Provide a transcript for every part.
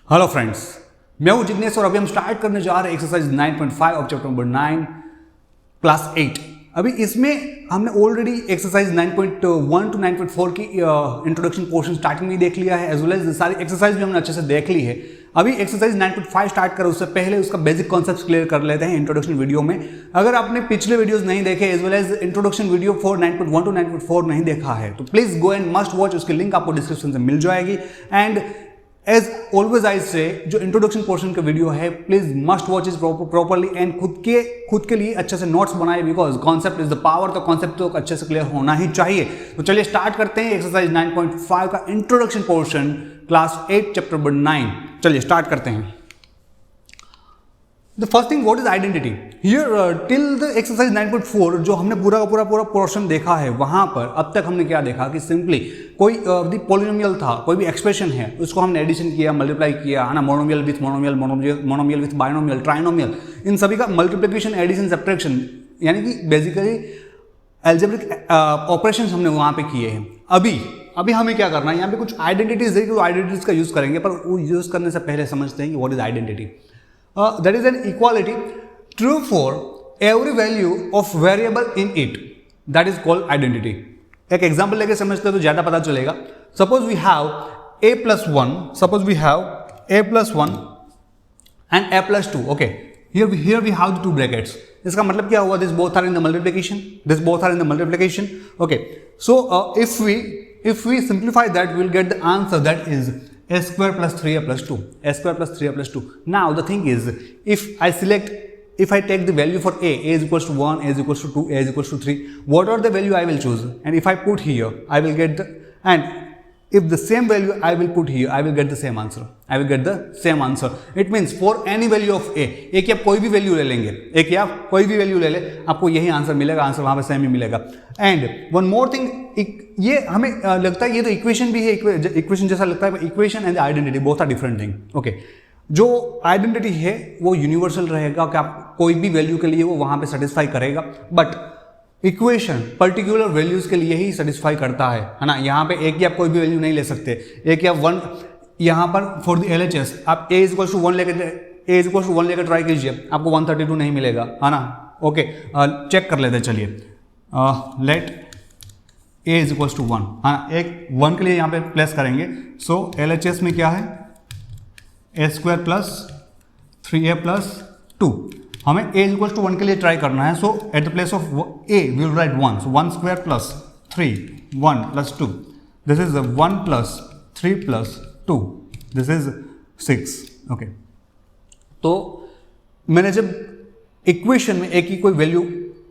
Hello friends, मैं हूं जिग्नेश और अभी हम स्टार्ट करने जा रहे हैं exercise 9.5 of chapter number 9 class 8। अभी इसमें हमने ऑलरेडी एक्सरसाइज 9.1 टू 9.4 की इंट्रोडक्शन पोर्शन स्टार्टिंग में देख लिया है, एज वेल एज सारी एक्सरसाइज भी हमने अच्छे से देख ली है। अभी एक्सरसाइज 9.5 स्टार्ट करें उससे पहले उसका बेसिक कॉन्सेप्ट क्लियर कर लेते हैं इंट्रोडक्शन वीडियो में। अगर आपने पिछले वीडियोस नहीं देखे as well as introduction video for 9.1 to 9.4 नहीं देखा है तो please go and must watch, उसकी लिंक आपको डिस्क्रिप्शन से मिल जाएगी। And as always I say जो इंट्रोडक्शन पोर्शन का वीडियो है please must watch is properly and खुद के लिए अच्छे से नोट्स बनाए, because concept is the power. तो कॉन्सेप्ट तो अच्छे से क्लियर होना ही चाहिए। तो चलिए स्टार्ट करते हैं एक्सरसाइज 9.5 का introduction portion class 8 chapter number 9। चलिए स्टार्ट करते हैं। The first thing, what is identity? Here till the exercise 9.4 जो हमने पूरा का पूरा पोर्शन देखा है, वहां पर अब तक हमने क्या देखा कि सिंपली कोई पॉलिनोमियल था, कोई भी एक्सप्रेशन है, उसको हमने एडिशन किया, मल्टीप्लाई किया, है ना, monomial with monomial with binomial, trinomial, इन सभी का मल्टीप्लिकेशन, एडिशन, सब्ट्रैक्शन, यानी कि बेसिकली एल्जेब्रिक ऑपरेशंस हमने वहां पे किए हैं। अभी हमें क्या करना है, यहाँ पे कुछ आइडेंटिटीज है, आइडेंटिटीज का यूज करेंगे, पर वो यूज करने से पहले समझते हैं कि what is identity. That is an equality true for every value of variable in it. That is called identity. एक एग्जाम्पल लेके समझते हैं तो ज्यादा पता चलेगा। Suppose we have a plus 1. Suppose we have a plus 1 and a plus 2. Okay. Here we have the two brackets. इसका मतलब क्या हुआ? This both are in the multiplication. This both are in the multiplication. Okay. So if we simplify that, we will get the answer that is a square plus 3a plus 2. A square plus 3a plus 2. Now the thing is, if I take the value for a is equals to 1, a is equals to 2, a is equals to 3, what are the value I will choose? And if I put here, I will get the, and if the same value I will put here, I will get the same answer. I will get the same answer. It means for any value of a, एक आप कोई भी value ले लेंगे, एक या कोई भी वैल्यू ले ले, आपको यही आंसर मिलेगा, आंसर वहां पे सेम ही मिलेगा। एंड वन मोर थिंग, ये हमें लगता है ये तो इक्वेशन भी है, इक्वेशन जैसा लगता है, equation and identity both are different thing. Okay, जो आइडेंटिटी है वो यूनिवर्सल रहेगा कि आप कोई भी वैल्यू के लिए वो वहां पे सेटिस्फाई करेगा, बट इक्वेशन पर्टिकुलर वैल्यूज के लिए ही सेटिस्फाई करता है ना। यहाँ पे एक ही आप कोई भी वैल्यू नहीं ले सकते, एक या वन, यहाँ पर फॉर द LHS आप a इक्वल टू 1 लेकर ट्राई कीजिए, आपको 132 नहीं मिलेगा, है ना। ओके, चेक कर लेते हैं। चलिए लेट a इक्वल टू 1, हाँ, एक 1 के लिए यहाँ पे प्लेस करेंगे। सो LHS में क्या है, a square plus 3a plus 2। हमें a इक्वल टू 1 के लिए ट्राई करना है। So at the place of a we will write 1। So 1 square plus 3, 1 plus 2, this is 1 plus 3 plus 2, this is 6। Okay, तो मैंने जब इक्वेशन में एक ही कोई वैल्यू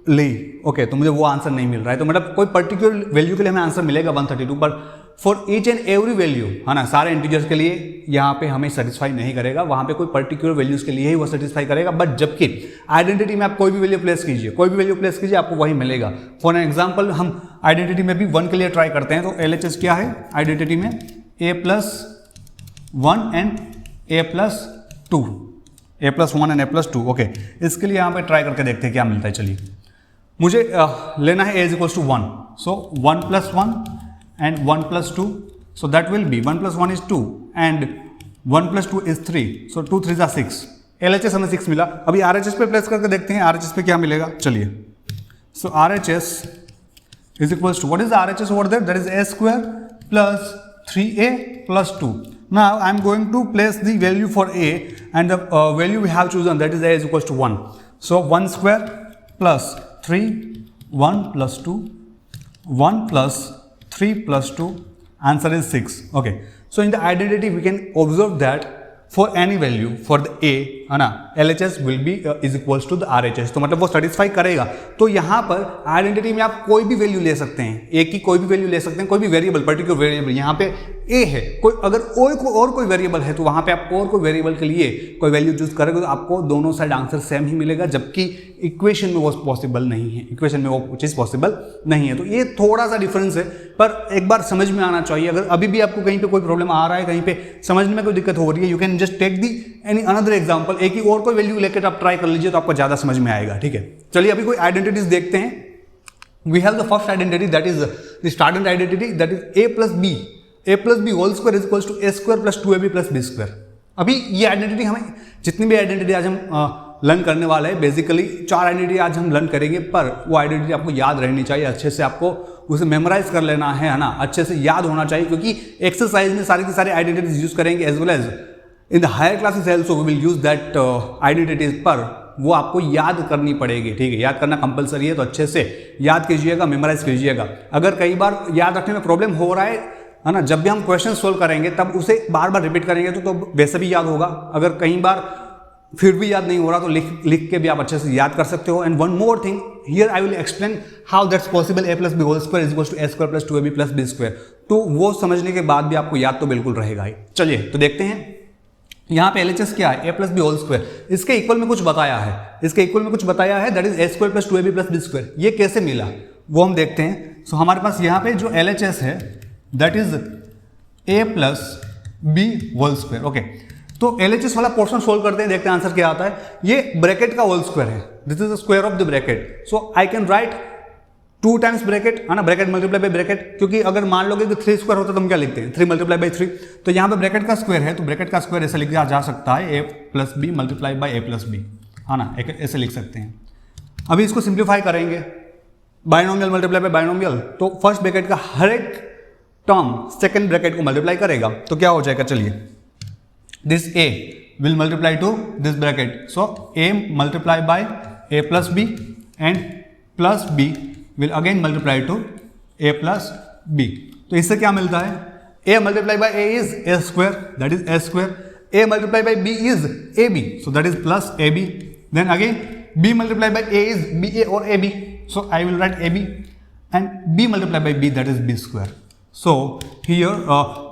ली, ओके, तो मुझे वो आंसर नहीं मिल रहा है, तो मतलब कोई पर्टिकुलर वैल्यू के लिए हमें आंसर मिलेगा 132, पर for each and every value, है ना, सारे इंटीजर्स के लिए यहाँ पे हमें सेटिस्फाई नहीं करेगा, वहाँ पे कोई पर्टिकुलर वैल्यूज के लिए ही वो सेटिस्फाई करेगा। बट जबकि आइडेंटिटी में आप कोई भी वैल्यू प्लेस कीजिए, कोई भी वैल्यू प्लेस कीजिए, आपको वही मिलेगा। फॉर एग्जाम्पल हम आइडेंटिटी में भी 1 के लिए ट्राई करते हैं, तो LHS क्या है आइडेंटिटी में, a plus 1 and a plus 2, a plus 1 and a plus 2। Okay, इसके लिए यहाँ पे ट्राई करके देखते हैं क्या मिलता है। चलिए, मुझे लेना है a is equal to 1, so 1 plus 1 and 1 plus 2, so that will be 1 plus 1 is 2 and 1 plus 2 is 3, so 2 3s are 6। LHS हमें 6 मिला। अभी RHS पे प्लेस करके देखते हैं RHS पे क्या मिलेगा। चलिए, so RHS is equals to, what is the RHS over there? That is a square plus 3a plus 2। Now I am going to place the value for a, and the value we have chosen, that is a is equals to 1। So 1 square plus 3, 1 plus 2, 1 plus 3 plus 2, answer is 6। Okay, so in the identity we can observe that for any value for the a, है ना, LHS will be is equals to the RHS, तो मतलब वो satisfy करेगा। तो यहाँ पर identity में आप कोई भी वैल्यू ले सकते हैं, एक की कोई भी वैल्यू ले सकते हैं, कोई भी वेरिएबल, पर्टिकुलर वेरिएबल, यहाँ पे a है, कोई अगर और कोई वेरिएबल है तो वहाँ पे आप और कोई वेरिएबल के लिए कोई वैल्यू चूज करेंगे तो आपको दोनों साइड आंसर सेम ही मिलेगा, जबकि इक्वेशन में वो पॉसिबल नहीं है, इक्वेशन में वो चीज़ पॉसिबल नहीं है। तो ये थोड़ा सा डिफरेंस है, पर एक बार समझ में आना चाहिए। अगर अभी भी आपको कहीं पे कोई प्रॉब्लम आ रहा है, कहीं पे समझने में कोई दिक्कत हो रही है, you can just take the any another example, एक ही और कोई वैल्यू लेकर आप ट्राई कर लीजिए तो आपको ज्यादा समझ में आएगा। ठीक है, चलिए अभी कोई आइडेंटिटीज देखते हैं। We have the first identity, that is the standard identity, that is a plus b whole square is equals to a square plus 2ab plus b square. अभी ये आइडेंटिटी हमें, जितनी भी आइडेंटिटी आज हम लर्न करने वाले हैं, बेसिकली 4 आइडेंटिटी आज हम लर्न करेंगे, पर वो आइडेंटिटी आपको याद रहनी चाहिए, अच्छे से आपको उसे मेमोराइज कर लेना है ना, अच्छे से याद होना चाहिए, क्योंकि एक्सरसाइज में सारी की सारी आइडेंटिटीज यूज करेंगे, as well as in the higher classes also we will use that identities, पर वो आपको याद करनी पड़ेगी, ठीक है, याद करना कंपलसरी है, तो अच्छे से याद कीजिएगा, मेमोराइज कीजिएगा। अगर कई बार याद रखने में प्रॉब्लम हो रहा है ना, जब भी हम क्वेश्चन सोल्व करेंगे तब उसे बार बार रिपीट करेंगे तो वैसे भी याद होगा, अगर कई बार फिर भी याद नहीं हो रहा तो लिख के भी आप अच्छे से याद कर सकते हो। And one more thing here I will explain how that's possible, a plus b whole square is equals to a square plus 2ab plus b square, तो वो समझने के बाद भी आपको याद तो बिल्कुल रहेगा ही। चलिए तो देखते हैं यहाँ पे LHS क्या है, a plus b whole square, इसके इक्वल में कुछ बताया है, इसके इक्वल में कुछ बताया है, that is a square plus 2ab plus b square. ये कैसे मिला वो हम देखते हैं। सो हमारे पास यहाँ पे जो LHS है that is a plus b whole square. Okay, तो LHS वाला पोर्शन सोल्व करते हैं, देखते हैं आंसर क्या आता है। ये ब्रैकेट का होल स्क्वायर है, this is the square of the bracket, so I can write 2 times bracket, है ना, ब्रैकेट मल्टीप्लाई बाय ब्रैकेट, क्योंकि अगर मान लोगे कि 3 स्क्वायर होता है तो हम क्या लिखते हैं 3 मल्टीप्लाई बाय 3, तो यहाँ पे ब्रैकेट का स्क्वायर है, तो ब्रैकेट का स्क्वायर ऐसे लिखा जा सकता है a plus b multiply by a plus b, है ना, ऐसे लिख सकते हैं। अभी इसको सिंप्लीफाई करेंगे, बाइनोमियल मल्टीप्लाई बाय बाइनोमियल, तो फर्स्ट ब्रैकेट का हर एक टर्म सेकेंड ब्रैकेट को मल्टीप्लाई करेगा, तो क्या हो जाएगा, चलिए, this a will multiply to this bracket, so a multiply by a plus b and plus b will again multiply to a plus b, तो इससे क्या मिलता है, a multiply by a is a square, that is a square, a multiply by b is ab, so that is plus ab, then again b multiply by a is ba or ab, so I will write ab, and b multiply by b, that is b square. So here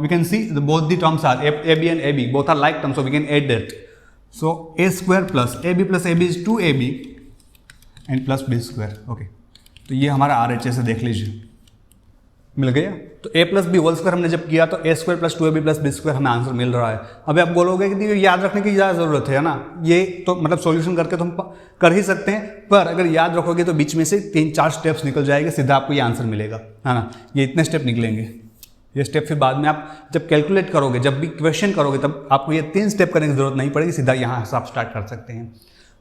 we can see both the terms are ab and ab, both are like terms, so we can add that. So a square plus ab is 2ab and plus b square. Okay, तो ये हमारा RHS है, देख लीजिए, मिल गया। तो a plus b whole square हमने जब किया तो a square plus 2ab plus b square हमें आंसर मिल रहा है। अभी आप बोलोगे कि ये याद रखने की ज़्यादा ज़रूरत है ना, ये तो मतलब सॉल्यूशन करके तो हम कर ही सकते हैं, पर अगर याद रखोगे तो बीच में से 3-4 स्टेप्स निकल जाएंगे, सीधा आपको ये आंसर मिलेगा, है ना, ये इतने स्टेप निकलेंगे। ये स्टेप फिर बाद में आप जब कैलकुलेट करोगे, जब भी क्वेश्चन करोगे, तब आपको ये 3 स्टेप करने की जरूरत नहीं पड़ेगी, सीधा यहाँ से आप स्टार्ट कर सकते हैं,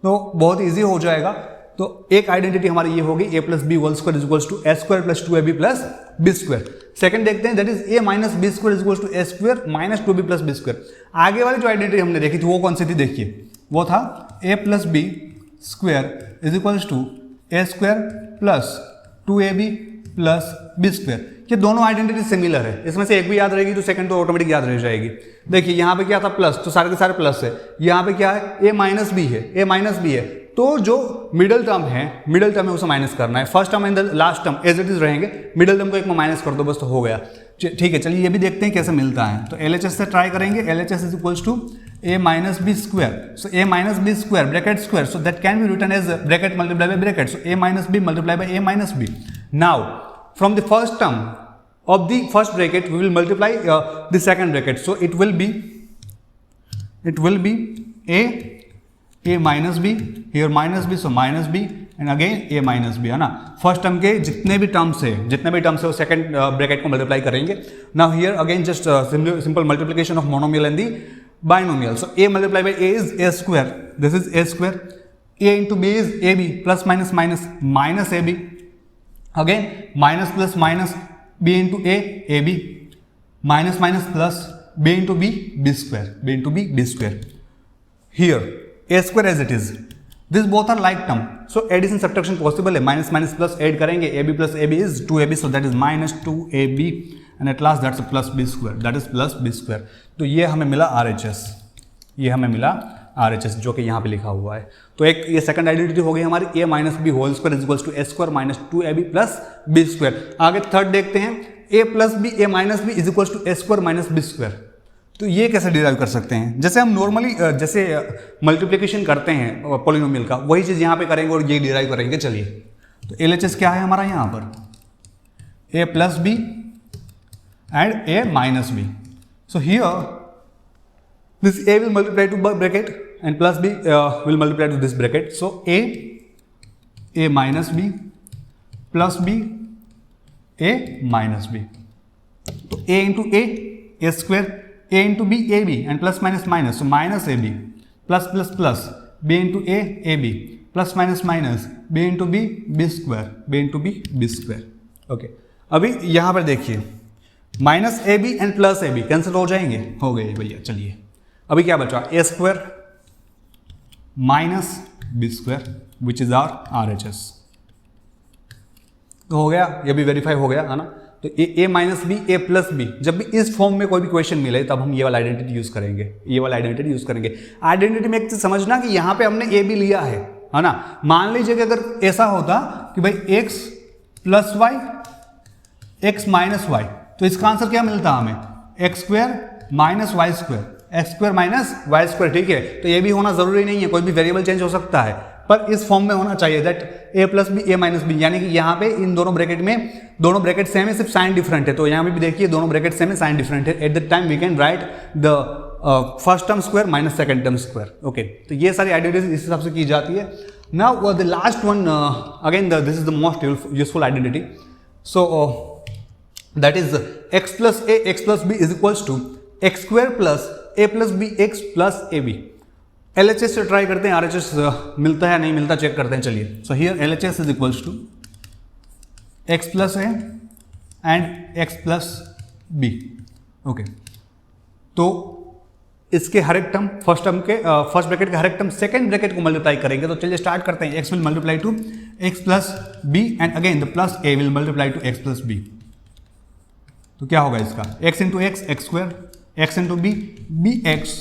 तो बहुत ईजी हो जाएगा। तो एक आइडेंटिटी हमारी ये होगी a plus b whole square is equals to a square plus 2ab plus b square. Second देखते हैं, that is a minus b square is equals to a square minus 2b plus b square. आगे वाली जो identity हमने देखी थी वो कौन सी थी, देखिए, वो था a plus b square is equals to a square plus 2ab plus b square. ये दोनों आइडेंटिटी सिमिलर है, इसमें से एक भी याद रहेगी तो सेकंड तो ऑटोमेटिक याद रह जाएगी। देखिए यहाँ पे क्या था, प्लस, तो सारे के सारे प्लस है, यहाँ पे क्या है, a माइनस बी है, a माइनस बी है, तो जो मिडल टर्म है उसे माइनस करना है, first term and the last term as it is रहेंगे, मिडल टर्म को एक में माइनस कर दो बस, तो हो गया। ठीक है, चलिए ये भी देखते हैं कैसे मिलता है। तो LHS से ट्राई करेंगे, LHS is equals to a minus b square, so a minus b square bracket square, so that can be written as bracket multiply by bracket, so a minus b multiply by a minus b. Now from the first term of the first bracket we will multiply the second bracket, so it will be a minus b, here minus b, so minus b and again a minus b, है ना। First term के जितने भी terms है वो second bracket को multiply करेंगे। Now here again just simple multiplication of monomial and the binomial, so a multiply by a is a square, this is a square, a into b is ab, plus minus minus minus ab, again minus plus minus b into ab, minus minus plus b into b square. Here a square as it is, this both are like term, so addition subtraction possible है, minus minus plus add करेंगे, ab plus ab is 2ab, so that is minus 2ab and at last that's a plus b square, that is plus b square। तो ये हमें मिला RHS, RHS जो कि यहाँ पे लिखा हुआ है। तो एक ये सेकंड आइडेंटिटी हो गई हमारी a minus b whole square is equals to a square minus 2ab plus b square. आगे थर्ड देखते हैं, a plus b a minus b is equals to a square minus b square. तो ये कैसे derive कर सकते हैं, जैसे हम नॉर्मली जैसे मल्टीप्लिकेशन करते हैं पॉलिनोमियल का, वही चीज़ यहाँ पे करेंगे और ये डिराइव करेंगे। चलिए, तो LHS क्या है हमारा यहाँ पर, a plus b and a minus b, so here this a will multiply to bracket and plus b will multiply to this bracket, so a minus b plus b a minus b, तो a into a square, a into b a b and plus minus minus, तो minus a b plus plus plus b into a b plus minus minus b into b square, b into b square. Okay, अभी यहाँ पर देखिए minus a b and plus a b cancel हो जाएंगे, हो गए भैया। चलिए अभी क्या बचा, a square minus b square which is R H S, तो हो गया, ये भी वेरीफाई हो गया है ना। तो ए माइनस बी ए प्लस बी, जब भी इस फॉर्म में कोई भी क्वेश्चन मिले तब हम ये वाला आइडेंटिटी यूज करेंगे, ये वाला आइडेंटिटी यूज करेंगे। आइडेंटिटी में एक चीज समझना कि यहाँ पे हमने ए बी लिया है ना। मान लीजिए कि अगर ऐसा होता कि भाई x plus y x minus y, तो इसका आंसर क्या मिलता हमें, x square minus y square, x square minus y square. ठीक है, तो ये भी होना जरूरी नहीं है, कोई भी वेरिएबल चेंज हो सकता है, पर इस फॉर्म में होना चाहिए that a plus b a minus b, यानी कि यहाँ पे इन दोनों ब्रैकेट में दोनों ब्रैकेट सेम है, सिर्फ साइन डिफरेंट है। तो यहाँ पे भी देखिए दोनों ब्रैकेट सेम है, साइन डिफरेंट है। At the time we can write the first term square minus second term square. Okay, तो ये सारी आइडेंटिटीज इस हिसाब से की जाती है। Now the last one, again this is the most useful identity, so that is x plus a x plus b is equals to x square plus a plus b x plus ab। LHS से try करते हैं, RHS मिलता है नहीं मिलता check करते हैं। चलिए, so here LHS is equals to x plus a and x plus b। Okay, तो इसके हर एक टर्म फर्स्ट टर्म के फर्स्ट ब्रैकेट के हर एक टर्म सेकंड ब्रैकेट को मल्टीप्लाई करेंगे। तो चलिए स्टार्ट करते हैं। x will multiply to x plus b and again the plus a will multiply to x plus b। तो क्या होगा इसका, x into x x square, x into b b x,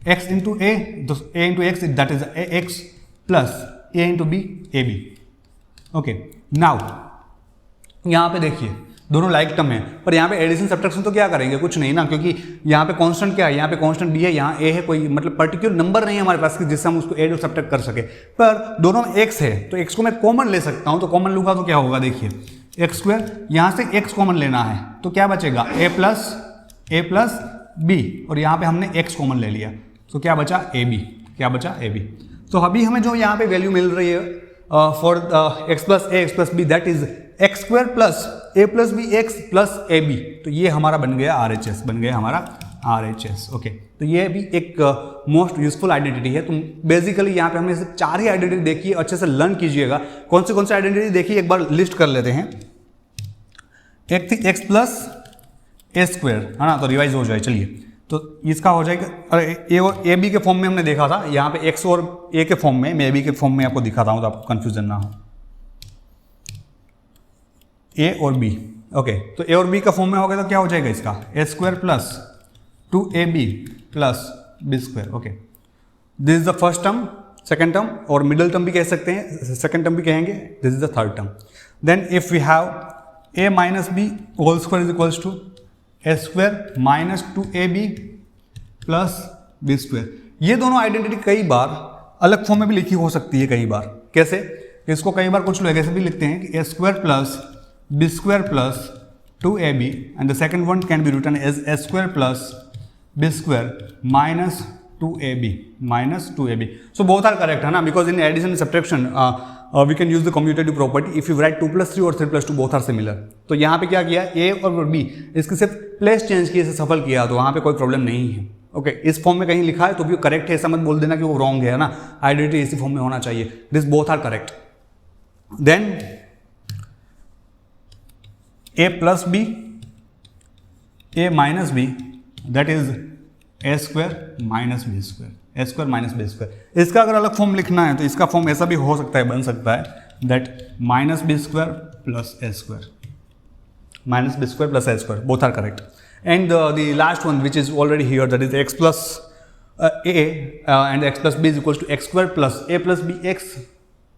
x into a तो a into x that is A x plus a into b a b. Okay, now यहाँ पे देखिए दोनों like term है, पर यहाँ पे एडिशन सब्ट्रैक्शन तो क्या करेंगे, कुछ नहीं ना, क्योंकि यहाँ पे कांस्टेंट क्या है, यहाँ पे कांस्टेंट b है, यहाँ a है, कोई मतलब पर्टिकुलर नंबर नहीं है हमारे पास कि जिससे हम उसको एड और सब्ट्रैक्ट कर सके। पर दोनों में x है तो x को मैं कॉमन ले सकता हूँ, तो कॉमन लूँगा तो क्या होगा, देखिए एक्स स्क्वायर, यहाँ से x कॉमन लेना है तो क्या बचेगा, a प्लस बी, और यहाँ पे हमने x कॉमन ले लिया तो क्या बचा a b, क्या बचा a b। तो अभी हमें जो यहाँ पे वैल्यू मिल रही है for x plus a x plus b that is x square plus a plus b x plus a b. तो ये हमारा बन गया RHS, बन गया हमारा RHS। ओके, तो ये भी एक मोस्ट यूजफुल आइडेंटिटी है। तो बेसिकली यहाँ पे हमने सिर्फ 4 ही आइडेंटिटी देखी है, अच्छे से लर्न कीजिएगा। कौन से आइडेंटिटी देखिए एक बार लिस्ट कर लेते हैं। एक थी x प्लस ए स्क्वायर, है ना, तो रिवाइज हो जाए। चलिए, तो इसका हो जाएगा, अरे ए और ए बी के फॉर्म में हमने देखा था, यहाँ पे x और a के फॉर्म में, मैं b के फॉर्म में आपको दिखाता हूँ तो आपको कंफ्यूजन ना हो। a और b, ओके, तो a और b का फॉर्म में हो गया तो क्या हो जाएगा इसका, a square plus 2ab plus b square. Okay, this is the first term, second term, और मिडिल टर्म भी कह सकते हैं, सेकंड टर्म भी कहेंगे, this is the third term. Then if we have a minus b whole square is equals to a square minus 2ab plus b square. ये दोनों identity कई बार अलग फॉर्म में भी लिखी हो सकती है, कई बार कैसे, इसको कई बार कुछ लोग ऐसे भी लिखते हैं कि a square plus b square plus 2ab and the second one can be written as a square plus b square minus 2ab. So both are correct, है ना, because in addition and subtraction we can use the commutative property. If you write 2 plus 3 और 3 plus 2 both are similar. तो यहाँ पे क्या किया, a और b इसके सिर्फ प्लेस चेंज किए, इसे सफल किया, तो वहाँ पे कोई प्रॉब्लम नहीं है। ओके, इस फॉर्म में कहीं लिखा है तो भी करेक्ट है, ऐसा मत बोल देना कि वो रॉन्ग है ना, आइडेंटिटी इसी फॉर्म में होना चाहिए। This both are correct. Then a plus b a minus b that is a square minus b square, a square minus b square. इसका अगर अलग फॉर्म लिखना है तो इसका फॉर्म ऐसा भी हो सकता है, बन सकता है that minus b square plus a square, minus b square plus a square, both are correct. And the last one which is already here that is x plus a and x plus b is equal to x square plus a plus b x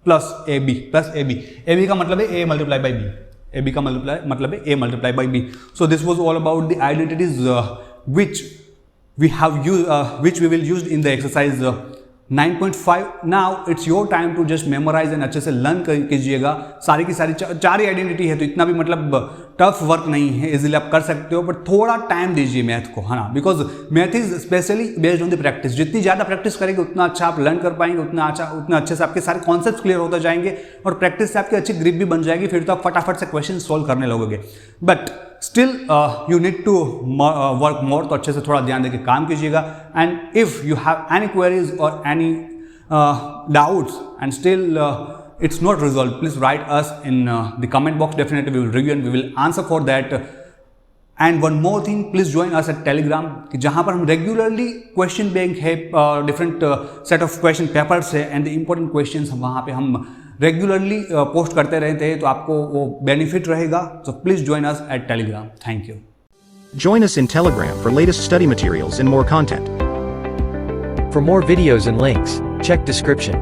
plus a b plus a b. A b का मतलब है a multiply by b, a b का मतलब है a multiply by B. So this was all about the identities which we have used, which we will use in the exercise 9.5. Now it's your time to just memorize and अच्छे से learn कीजिएगा। सारी की सारी 4 ही identity है, तो इतना भी मतलब टफ वर्क नहीं है, इजीली आप कर सकते हो, बट थोड़ा टाइम दीजिए मैथ को, है ना, because math is specially based on the practice. जितनी ज़्यादा प्रैक्टिस करेंगे उतना अच्छा आप लर्न कर पाएंगे, उतना अच्छे से आपके सारे कॉन्सेप्ट क्लियर होते जाएंगे, और प्रैक्टिस से आपकी अच्छी ग्रिप भी बन जाएगी, फिर तो आप फटाफट से क्वेश्चन सॉल्व करने लगोगे। But still you need to work more, तो अच्छे से थोड़ा ध्यान देकर काम कीजिएगा. And if you have any queries or any doubts and still it's not resolved, please write us in the comment box. Definitely we will review and we will answer for that. And one more thing, please join us at Telegram, कि जहाँ पर हम regularly question bank है, different set of question papers है and the important questions वहाँ पे हम regularly post करते रहते हैं, तो आपको वो बेनिफिट रहेगा. तो please join us at Telegram. Thank you. Join us in Telegram for latest study materials and more content. For more videos and links, check description.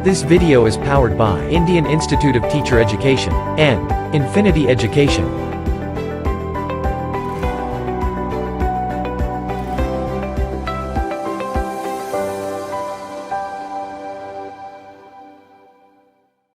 This video is powered by Indian Institute of Teacher Education and Infinity Education.